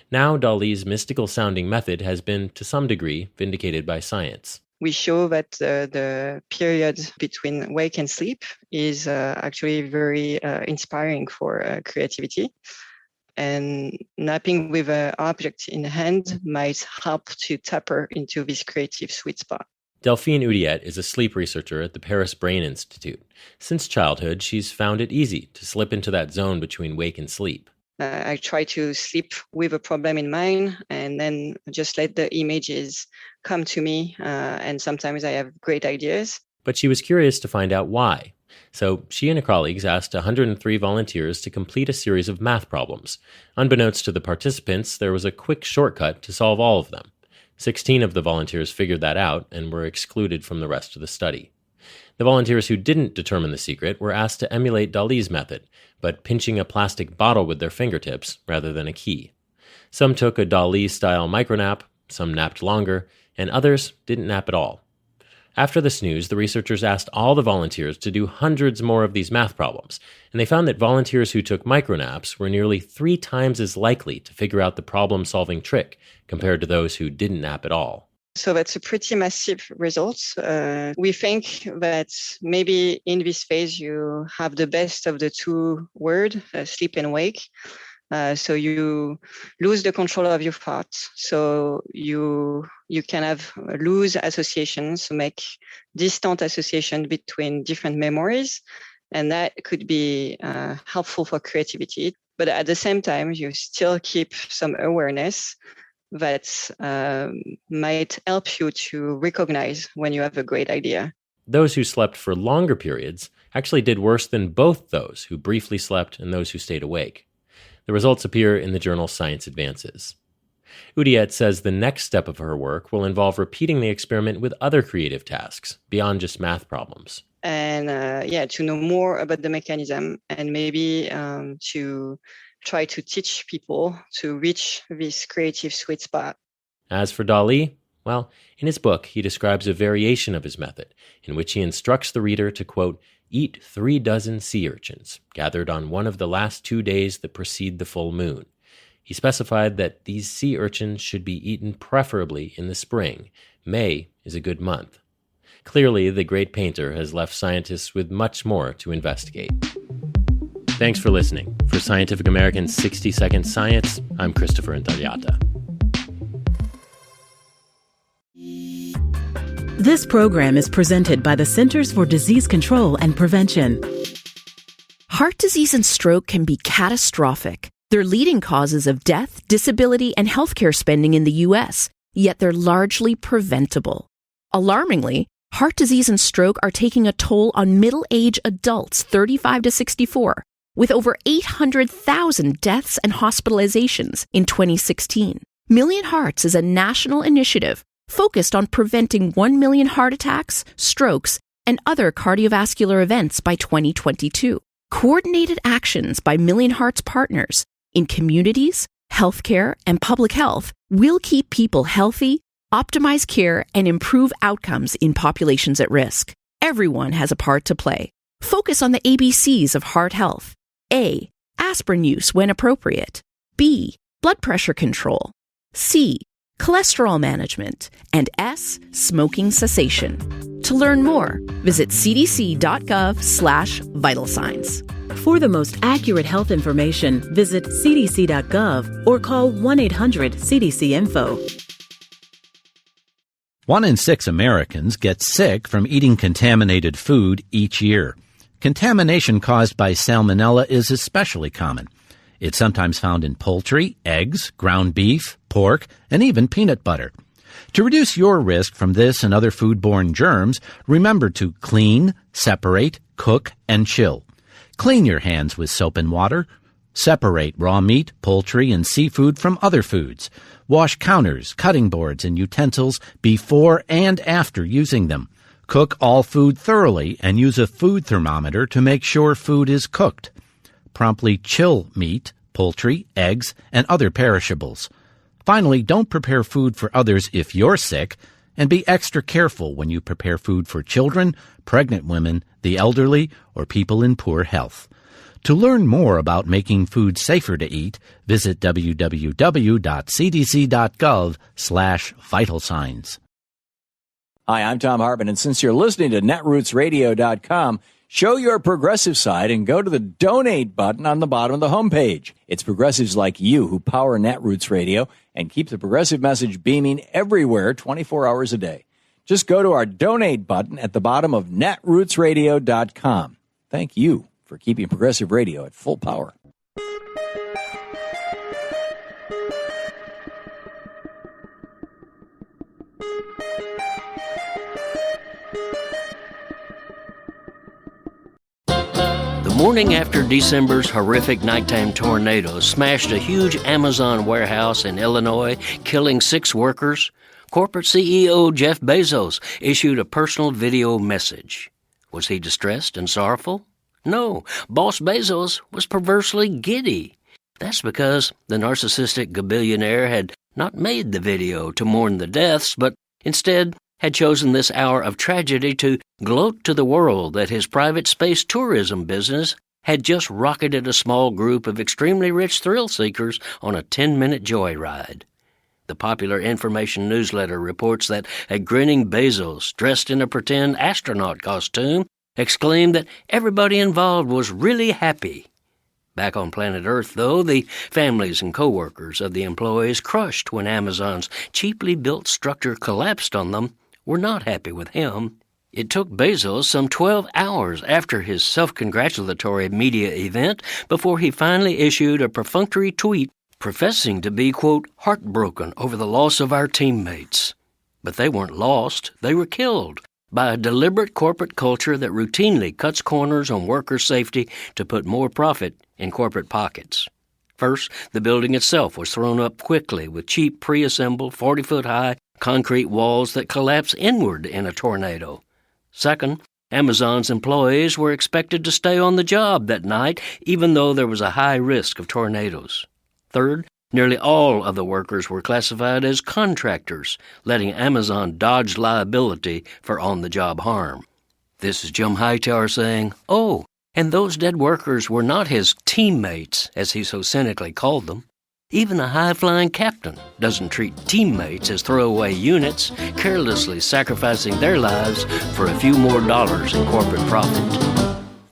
Now, Dali's mystical-sounding method has been, to some degree, vindicated by science.
We show that the period between wake and sleep is actually very inspiring for creativity. And napping with an object in hand might help to tap into this creative sweet spot.
Delphine Oudiette is a sleep researcher at the Paris Brain Institute. Since childhood, she's found it easy to slip into that zone between wake and sleep.
I try to sleep with a problem in mind and then just let the images come to me. And sometimes I have great ideas.
But she was curious to find out why. So she and her colleagues asked 103 volunteers to complete a series of math problems. Unbeknownst to the participants, there was a quick shortcut to solve all of them. 16 of the volunteers figured that out and were excluded from the rest of the study. The volunteers who didn't determine the secret were asked to emulate Dali's method, but pinching a plastic bottle with their fingertips rather than a key. Some took a Dali-style micronap, some napped longer, and others didn't nap at all. After the snooze, the researchers asked all the volunteers to do hundreds more of these math problems, and they found that volunteers who took micronaps were nearly 3 times as likely to figure out the problem-solving trick compared to those who didn't nap at all.
So that's a pretty massive result. We think that maybe in this phase you have the best of the two worlds, sleep and wake. So you lose the control of your thoughts. So you can have loose associations, make distant association between different memories, and that could be helpful for creativity. But at the same time, you still keep some awareness that might help you to recognize when you have a great idea.
Those who slept for longer periods actually did worse than both those who briefly slept and those who stayed awake. The results appear in the journal Science Advances. Oudiette says the next step of her work will involve repeating the experiment with other creative tasks beyond just math problems.
And to know more about the mechanism and maybe to try to teach people to reach this creative sweet spot.
As for Dali, well, in his book, he describes a variation of his method in which he instructs the reader to, quote, eat 3 dozen sea urchins gathered on one of the last 2 days that precede the full moon. He specified that these sea urchins should be eaten preferably in the spring. May is a good month. Clearly, the great painter has left scientists with much more to investigate. Thanks for listening. For Scientific American's 60-Second Science, I'm Christopher Intagliata.
This program is presented by the Centers for Disease Control and Prevention.
Heart disease and stroke can be catastrophic. They're leading causes of death, disability, and healthcare spending in the U.S., yet they're largely preventable. Alarmingly, heart disease and stroke are taking a toll on middle-aged adults 35 to 64, with over 800,000 deaths and hospitalizations in 2016. Million Hearts is a national initiative focused on preventing 1 million heart attacks, strokes, and other cardiovascular events by 2022. Coordinated actions by Million Hearts partners in communities, healthcare, and public health will keep people healthy, optimize care, and improve outcomes in populations at risk. Everyone has a part to play. Focus on the ABCs of heart health. A. Aspirin use when appropriate. B. Blood pressure control. C. Cholesterol management. And S. Smoking cessation. To learn more, visit cdc.gov/vital signs.
For the most accurate health information, visit cdc.gov or call 1-800-CDC-INFO.
1 in 6 Americans get sick from eating contaminated food each year. Contamination caused by salmonella is especially common. It's sometimes found in poultry, eggs, ground beef, pork, and even peanut butter. To reduce your risk from this and other foodborne germs, remember to clean, separate, cook, and chill. Clean your hands with soap and water. Separate raw meat, poultry, and seafood from other foods. Wash counters, cutting boards, and utensils before and after using them. Cook all food thoroughly and use a food thermometer to make sure food is cooked. Promptly chill meat, poultry, eggs, and other perishables. Finally, don't prepare food for others if you're sick, and be extra careful when you prepare food for children, pregnant women, the elderly, or people in poor health. To learn more about making food safer to eat, visit www.cdc.gov/vital signs.
Hi, I'm Tom Hartman, and since you're listening to netrootsradio.com, show your progressive side and go to the donate button on the bottom of the homepage. It's progressives like you who power Netroots Radio and keep the progressive message beaming everywhere 24 hours a day. Just go to our donate button at the bottom of netrootsradio.com. Thank you for keeping progressive radio at full power.
The morning after December's horrific nighttime tornado smashed a huge Amazon warehouse in Illinois, killing 6 workers, corporate CEO Jeff Bezos issued a personal video message. Was he distressed and sorrowful? No, Boss Bezos was perversely giddy. That's because the narcissistic gabillionaire had not made the video to mourn the deaths, but instead had chosen this hour of tragedy to gloat to the world that his private space tourism business had just rocketed a small group of extremely rich thrill-seekers on a 10-minute joyride. The popular information newsletter reports that a grinning Bezos, dressed in a pretend astronaut costume, exclaimed that everybody involved was really happy. Back on planet Earth, though, the families and co-workers of the employees crushed when Amazon's cheaply built structure collapsed on them were not happy with him. It took Bezos some 12 hours after his self-congratulatory media event before he finally issued a perfunctory tweet professing to be, quote, heartbroken over the loss of our teammates. But they weren't lost, they were killed by a deliberate corporate culture that routinely cuts corners on worker safety to put more profit in corporate pockets. First, the building itself was thrown up quickly with cheap pre-assembled 40-foot-high concrete walls that collapse inward in a tornado. Second, Amazon's employees were expected to stay on the job that night even though there was a high risk of tornadoes. Third, nearly all of the workers were classified as contractors, letting Amazon dodge liability for on-the-job harm. This is Jim Hightower saying, oh, and those dead workers were not his teammates, as he so cynically called them. Even a high-flying captain doesn't treat teammates as throwaway units, carelessly sacrificing their lives for a few more dollars in corporate profit.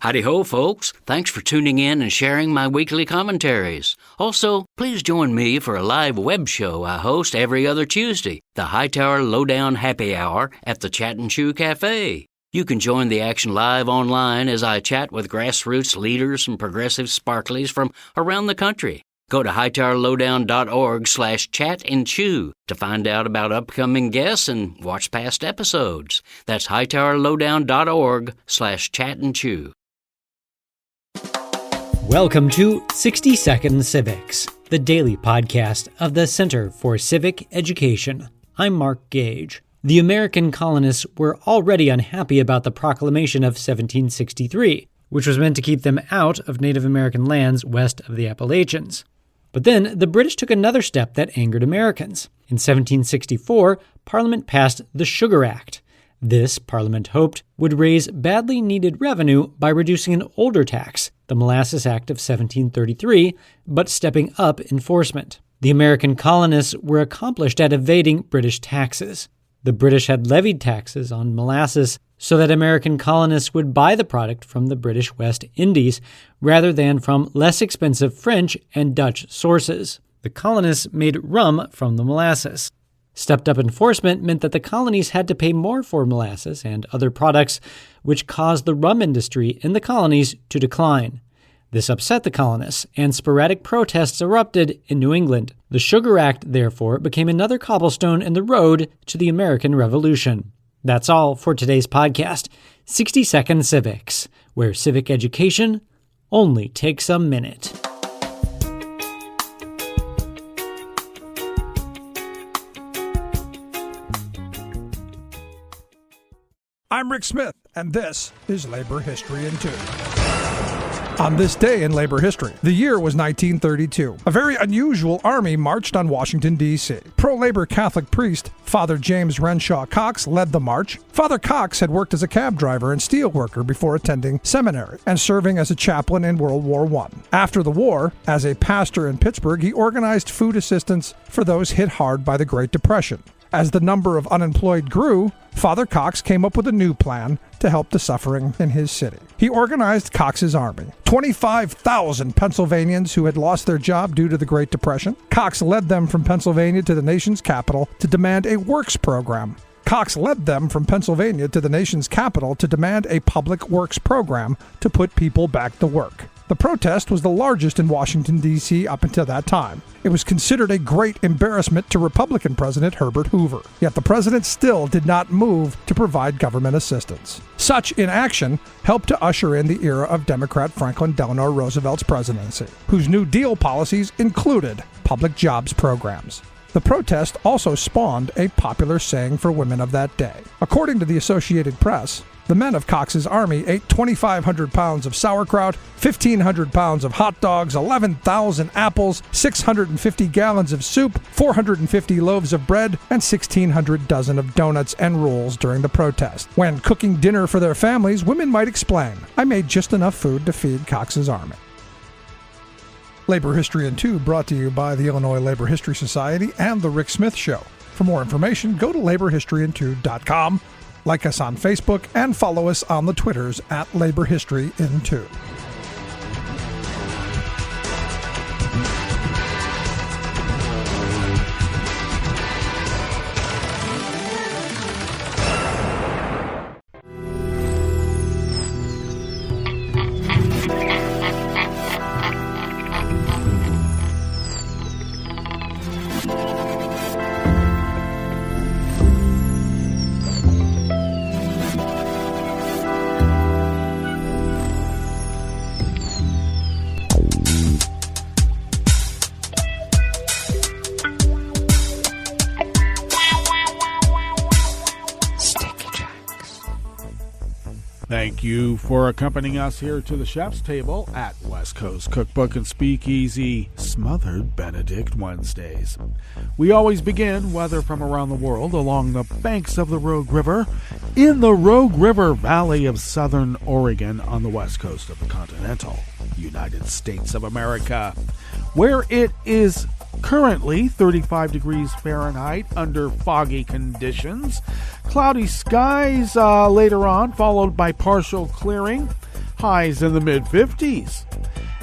Howdy-ho, folks. Thanks for tuning in and sharing my weekly commentaries. Also, please join me for a live web show I host every other Tuesday, the Hightower Lowdown Happy Hour at the Chat and Chew Cafe. You can join the action live online as I chat with grassroots leaders and progressive sparklies from around the country. Go to hightowerlowdown.org/chat-and-chew to find out about upcoming guests and watch past episodes. That's hightowerlowdown.org/chat-and-chew.
Welcome to 60 Second Civics, the daily podcast of the Center for Civic Education. I'm Mark Gage. The American colonists were already unhappy about the proclamation of 1763, which was meant to keep them out of Native American lands west of the Appalachians. But then the British took another step that angered Americans. In 1764, Parliament passed the Sugar Act. This, Parliament hoped, would raise badly needed revenue by reducing an older tax, the Molasses Act of 1733, but stepping up enforcement. The American colonists were accomplished at evading British taxes. The British had levied taxes on molasses so that American colonists would buy the product from the British West Indies rather than from less expensive French and Dutch sources. The colonists made rum from the molasses. Stepped-up enforcement meant that the colonies had to pay more for molasses and other products, which caused the rum industry in the colonies to decline. This upset the colonists, and sporadic protests erupted in New England. The Sugar Act, therefore, became another cobblestone in the road to the American Revolution. That's all for today's podcast, 60 Second Civics, where civic education only takes a minute.
I'm Rick Smith, and this is Labor History in 2. On this day in labor history, the year was 1932. A very unusual army marched on Washington, D.C. Pro-labor Catholic priest Father James Renshaw Cox led the march. Father Cox had worked as a cab driver and steel worker before attending seminary and serving as a chaplain in World War I. After the war, as a pastor in Pittsburgh, he organized food assistance for those hit hard by the Great Depression. As the number of unemployed grew, Father Cox came up with a new plan to help the suffering in his city. He organized Cox's Army, 25,000 Pennsylvanians who had lost their job due to the Great Depression. Cox led them from Pennsylvania to the nation's capital to demand a works program. Cox led them from Pennsylvania to the nation's capital to demand a public works program to put people back to work. The protest was the largest in Washington, D.C. up until that time. It was considered a great embarrassment to Republican President Herbert Hoover, yet the president still did not move to provide government assistance. Such inaction helped to usher in the era of Democrat Franklin Delano Roosevelt's presidency, whose New Deal policies included public jobs programs. The protest also spawned a popular saying for women of that day. According to the Associated Press, the men of Cox's Army ate 2,500 pounds of sauerkraut, 1,500 pounds of hot dogs, 11,000 apples, 650 gallons of soup, 450 loaves of bread, and 1,600 dozen of donuts and rolls during the protest. When cooking dinner for their families, women might explain, "I made just enough food to feed Cox's Army." Labor History in 2 brought to you by the Illinois Labor History Society and The Rick Smith Show. For more information, go to laborhistoryin2.com. Like us on Facebook and follow us on the Twitters at Labor History in 2.
Thank you for accompanying us here to the chef's table at West Coast Cookbook and Speakeasy Smothered Benedict Wednesdays. We always begin, whether from around the world, along the banks of the Rogue River, in the Rogue River Valley of southern Oregon on the west coast of the continental United States of America, where it is currently 35 degrees Fahrenheit under foggy conditions. Cloudy skies later on, followed by partial clearing. Highs in the mid-50s.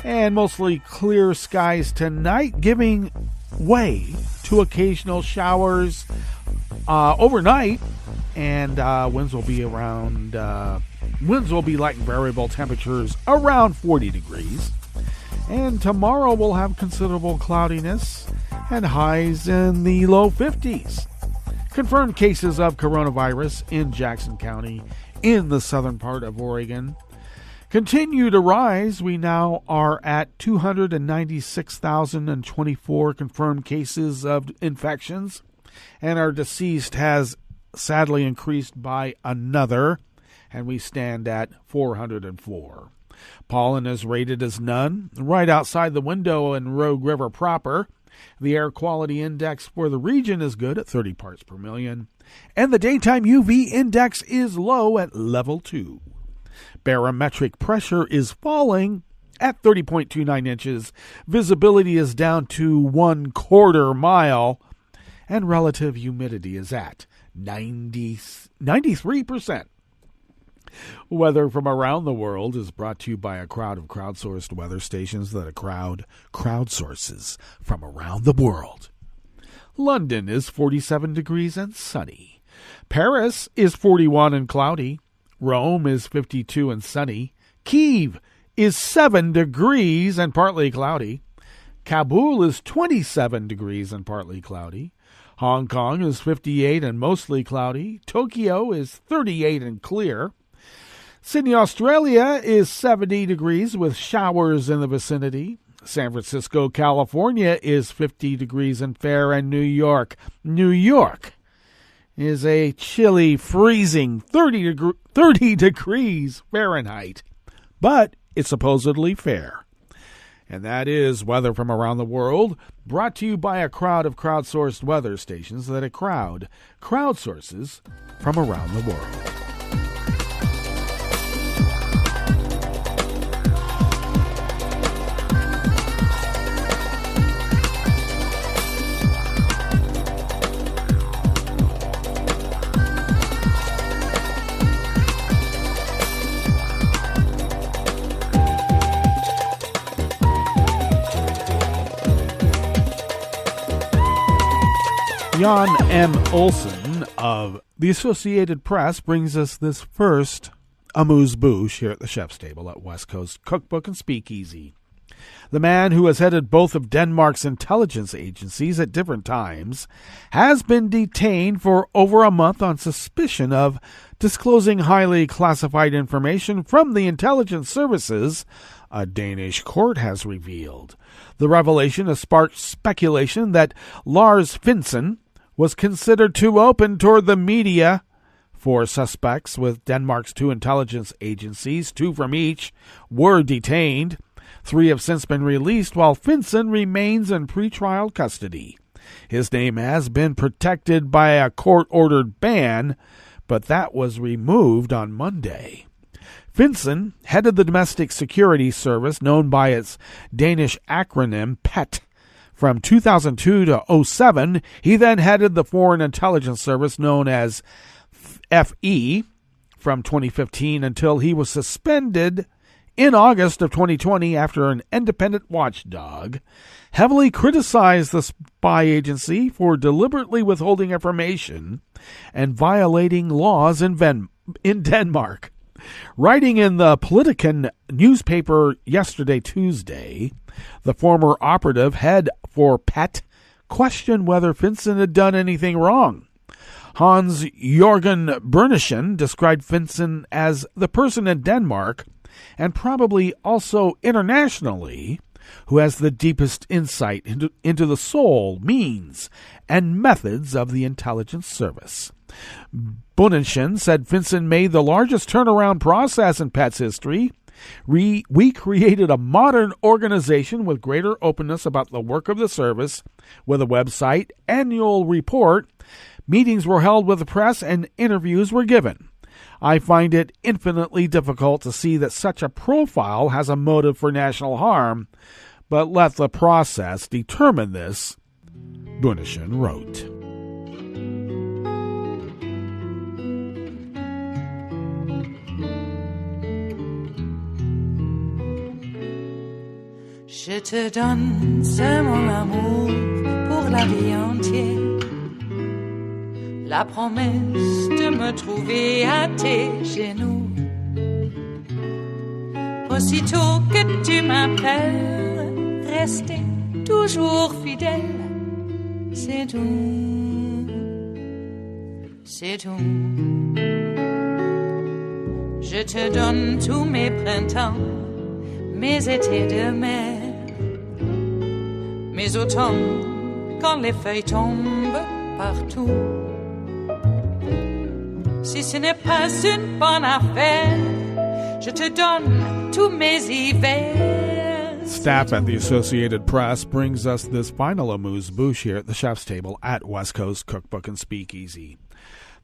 And mostly clear skies tonight, giving way to occasional showers overnight. And winds will be light and variable, temperatures around 40 degrees. And tomorrow we'll have considerable cloudiness and highs in the low 50s. Confirmed cases of coronavirus in Jackson County in the southern part of Oregon continue to rise. We now are at 296,024 confirmed cases of infections, and our deceased has sadly increased by another, and we stand at 404. Pollen is rated as none. Right outside the window in Rogue River proper, the air quality index for the region is good at 30 parts per million, and the daytime UV index is low at level 2. Barometric pressure is falling at 30.29 inches. Visibility is down to 1/4 mile, and relative humidity is at 93%. Weather from around the world is brought to you by a crowd of crowdsourced weather stations that a crowd crowdsources from around the world. London is 47 degrees and sunny. Paris is 41 and cloudy. Rome is 52 and sunny. Kyiv is 7 degrees and partly cloudy. Kabul is 27 degrees and partly cloudy. Hong Kong is 58 and mostly cloudy. Tokyo is 38 and clear. Sydney, Australia is 70 degrees with showers in the vicinity. San Francisco, California is 50 degrees and fair. And New York is a chilly, freezing 30 degrees Fahrenheit, but it's supposedly fair. And that is weather from around the world, brought to you by a crowd of crowdsourced weather stations that a crowd crowdsources from around the world. Jan M. Olson of the Associated Press brings us this first amuse-bouche here at the Chef's Table at West Coast Cookbook and Speakeasy. The man who has headed both of Denmark's intelligence agencies at different times has been detained for over a month on suspicion of disclosing highly classified information from the intelligence services, a Danish court has revealed. The revelation has sparked speculation that Lars Finsen was considered too open toward the media. 4 suspects with Denmark's 2 intelligence agencies, 2 from each, were detained. 3 have since been released, while Finsen remains in pretrial custody. His name has been protected by a court-ordered ban, but that was removed on Monday. Finsen headed the domestic security service known by its Danish acronym PET. From 2002 to 2007, he then headed the Foreign Intelligence Service known as FE from 2015 until he was suspended in August of 2020 after an independent watchdog heavily criticized the spy agency for deliberately withholding information and violating laws in Denmark. Writing in the Politiken newspaper yesterday, Tuesday, the former operative head for PET questioned whether Finsen had done anything wrong. Hans-Jørgen Bernischen described Finsen as the person in Denmark, and probably also internationally, who has the deepest insight into the soul, means, and methods of the intelligence service. Bernischen said Finsen made the largest turnaround process in PET's history. We created a modern organization with greater openness about the work of the service, with a website, annual report, meetings were held with the press, and interviews were given. I find it infinitely difficult to see that such a profile has a motive for national harm, but let the process determine this, Bernischen wrote.
Je te donne ce mon amour pour la vie entière. La promesse de me trouver à tes genoux. Aussitôt que tu m'appelles, rester toujours fidèle. C'est tout, c'est tout. Je te donne tous mes printemps, mes étés de mer. Mes automnes, quand les feuilles tombent partout. Si ce n'est pas une bonne affaire, je te donne tous mes hivers.
Staff at the Associated Press brings us this final amuse-bouche here at the Chef's Table at West Coast Cookbook and Speakeasy.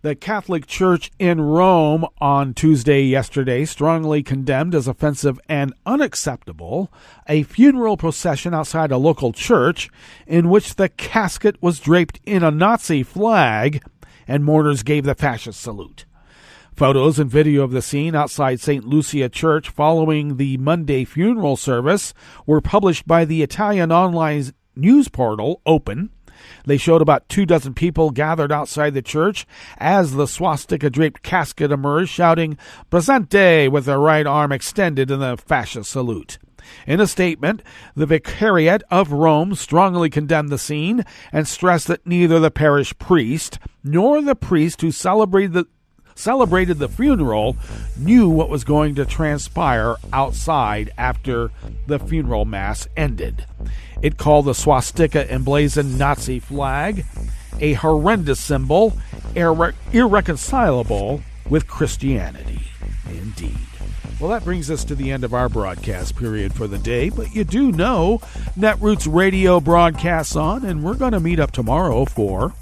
The Catholic Church in Rome on Tuesday yesterday strongly condemned as offensive and unacceptable a funeral procession outside a local church in which the casket was draped in a Nazi flag and mourners gave the fascist salute. Photos and video of the scene outside Saint Lucia Church following the Monday funeral service were published by the Italian online news portal Open. They showed about 24 people gathered outside the church as the swastika-draped casket emerged, shouting, "Presente," with their right arm extended in the fascist salute. In a statement, the Vicariate of Rome strongly condemned the scene and stressed that neither the parish priest nor the priest who celebrated the funeral knew what was going to transpire outside after the funeral mass ended. It called the swastika emblazoned Nazi flag a horrendous symbol irreconcilable with Christianity. Indeed. Well, that brings us to the end of our broadcast period for the day, but you do know Netroots Radio broadcasts on, and we're going to meet up tomorrow for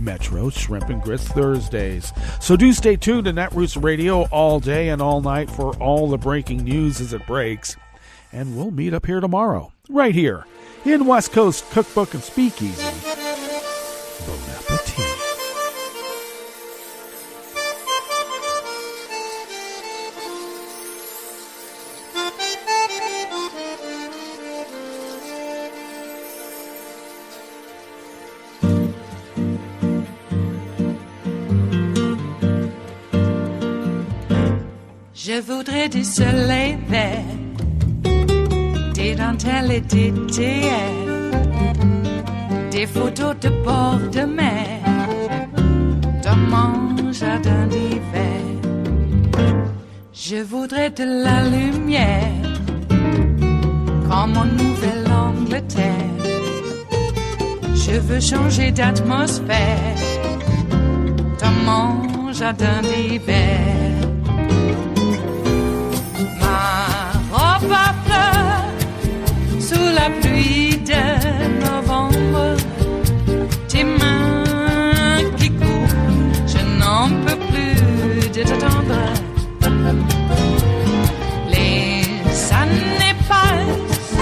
Metro Shrimp and Grits Thursdays. So do stay tuned to Netroots Radio all day and all night for all the breaking news as it breaks, and we'll meet up here tomorrow, right here in West Coast Cookbook and Speakeasy. Bon appetit.
Je voudrais du soleil vert, des dentelles et des théâtres, des photos de bord de mer, dans mon jardin d'hiver. Je voudrais de la lumière, comme en Nouvelle-Angleterre. Je veux changer d'atmosphère, dans mon jardin d'hiver. Robe à fleurs sous la pluie de novembre, tes mains qui courent, je n'en peux plus de t'attendre. Les années passent,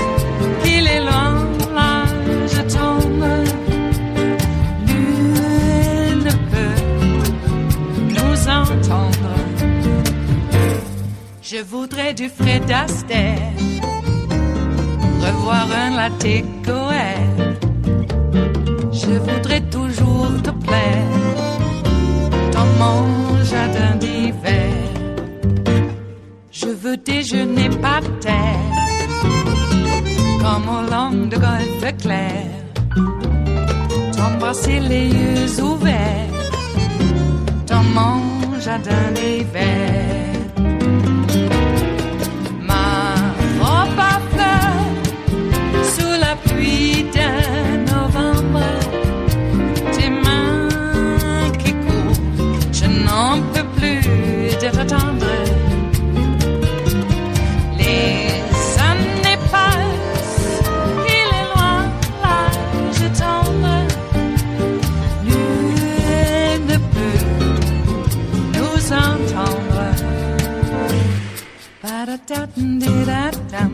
qu'il est loin, là je tombe. Nul ne peut nous entendre. Je voudrais du Fred Astaire, revoir un latte Goël. Je voudrais toujours te plaire dans mon jardin d'hiver. Je veux déjeuner par terre, comme aux langues de golfe clair. T'embrasser les yeux ouverts dans mon jardin d'hiver. Pluie de novembre, tes mains qui courent, je n'en peux plus de t'attendre. Les années passent, il est loin, là je tombe. Nul ne peut nous entendre. Ba-da-da-dum-di-da-dum.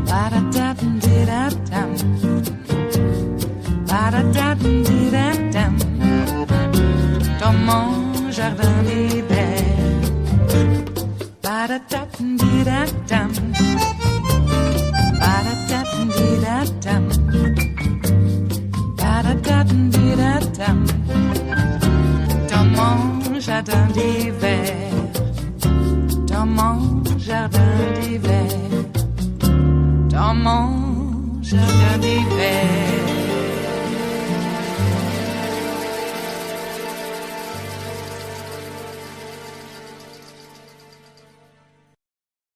Ba-da-da-dum-di-da-dum. Ba-da-da-dum-di-da-dum. Dans mon jardin d'hiver. Ba-da-da-dum-di-da-dum. Ba-da-da-dum-di-da-dum. Ba-da-da-dum-di-da-dum. Dans mon jardin d'hiver. Dans mon jardin d'hiver. Dans mon jardin d'hiver.